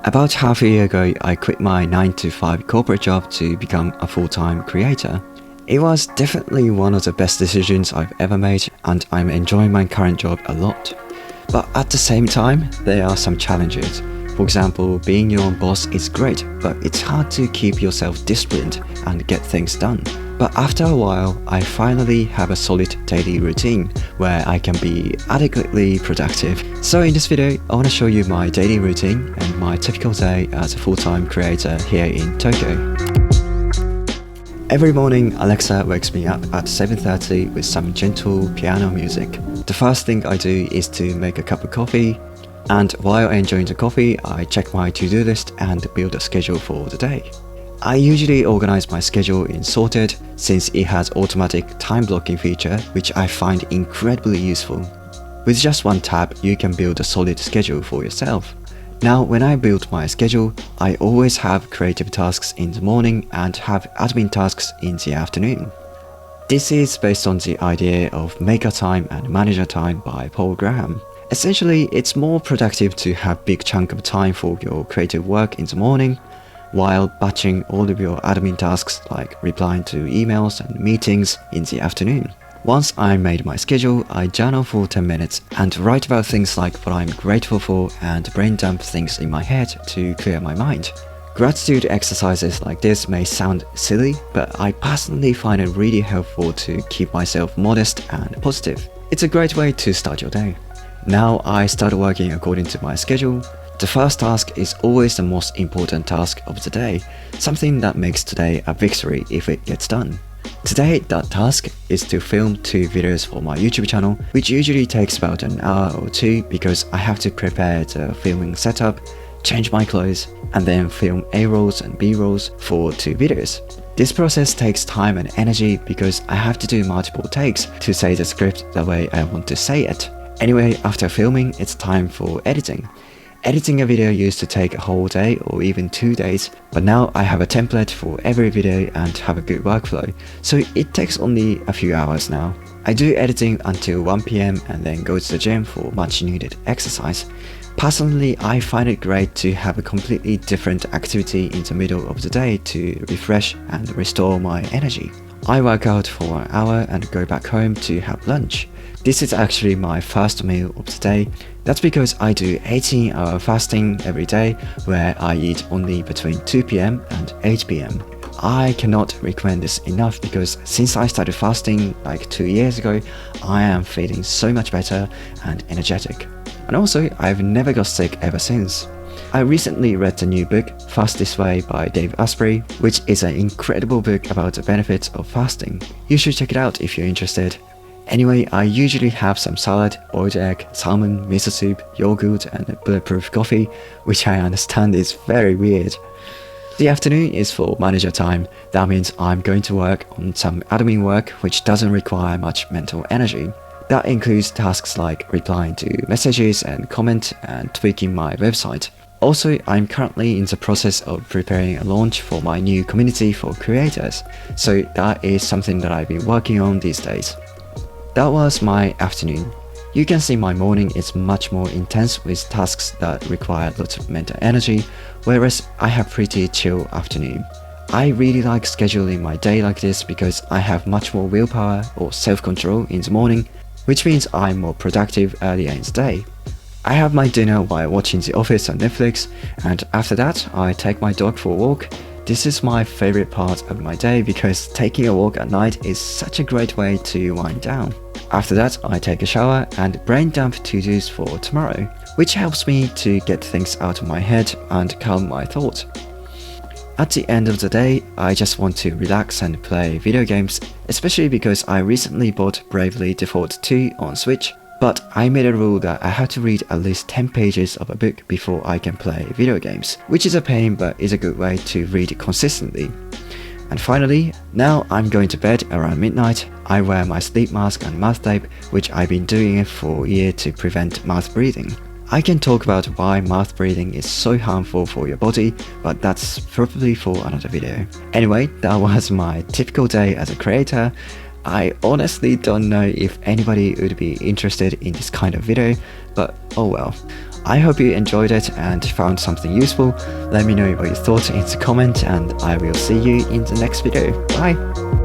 About half a year ago, I quit my 9 to 5 corporate job to become a full-time creator. It was definitely one of the best decisions I've ever made, and I'm enjoying my current job a lot. But at the same time, there are some challenges. For example, being your own boss is great, but it's hard to keep yourself disciplined and get things done. But after a while, I finally have a solid daily routine where I can be adequately productive. So in this video, I want to show you my daily routine and my typical day as a full-time creator here in Tokyo. Every morning, Alexa wakes me up at 7:30 with some gentle piano music. The first thing I do is to make a cup of coffee, and while enjoying the coffee, I check my to-do list and build a schedule for the day. I usually organize my schedule in Sorted since it has automatic time blocking feature, which I find incredibly useful. With just one tab, you can build a solid schedule for yourself. Now, when I build my schedule, I always have creative tasks in the morning and have admin tasks in the afternoon. This is based on the idea of maker time and manager time by Paul Graham. Essentially, it's more productive to have big chunk of time for your creative work in the morning, while batching all of your admin tasks like replying to emails and meetings in the afternoon. Once I made my schedule, I journal for 10 minutes and write about things like what I'm grateful for and brain dump things in my head to clear my mind. Gratitude exercises like this may sound silly, but I personally find it really helpful to keep myself modest and positive. It's a great way to start your day. Now I start working according to my schedule. The first task is always the most important task of the day, something that makes today a victory if it gets done. Today, that task is to film 2 videos for my YouTube channel, which usually takes about an hour or 2 because I have to prepare the filming setup, change my clothes, and then film A-rolls and B-rolls for 2 videos. This process takes time and energy because I have to do multiple takes to say the script the way I want to say it. Anyway, after filming, it's time for editing. Editing a video used to take a whole day or even 2 days, but now I have a template for every video and have a good workflow, so it takes only a few hours now. I do editing until 1 PM and then go to the gym for much needed exercise. Personally, I find it great to have a completely different activity in the middle of the day to refresh and restore my energy. I work out for an hour and go back home to have lunch. This is actually my first meal of the day. That's because I do 18-hour fasting every day where I eat only between 2 PM and 8 PM. I cannot recommend this enough because since I started fasting like 2 years ago, I am feeling so much better and energetic. And also, I've never got sick ever since. I recently read the new book, Fast This Way by Dave Asprey, which is an incredible book about the benefits of fasting. You should check it out if you're interested. Anyway, I usually have some salad, boiled egg, salmon, miso soup, yogurt, and a bulletproof coffee, which I understand is very weird. The afternoon is for manager time. That means I'm going to work on some admin work which doesn't require much mental energy. That includes tasks like replying to messages and comment and tweaking my website. Also, I'm currently in the process of preparing a launch for my new community for creators, so that is something that I've been working on these days. That was my afternoon. You can see my morning is much more intense with tasks that require lots of mental energy, whereas I have pretty chill afternoon. I really like scheduling my day like this because I have much more willpower or self-control in the morning, which means I'm more productive earlier in the day. I have my dinner while watching The Office on Netflix, and after that I take my dog for a walk. This is my favorite part of my day because taking a walk at night is such a great way to wind down. After that, I take a shower and brain dump to-dos for tomorrow, which helps me to get things out of my head and calm my thoughts. At the end of the day, I just want to relax and play video games, especially because I recently bought Bravely Default 2 on Switch, but I made a rule that I have to read at least 10 pages of a book before I can play video games, which is a pain but is a good way to read consistently. And finally, now I'm going to bed around midnight. I wear my sleep mask and mouth tape, which I've been doing it for a year to prevent mouth breathing. I can talk about why mouth breathing is so harmful for your body, but that's probably for another video. Anyway, that was my typical day as a creator. I honestly don't know if anybody would be interested in this kind of video, but oh well. I hope you enjoyed it and found something useful. Let me know what you thought in the comment, and I will see you in the next video. Bye!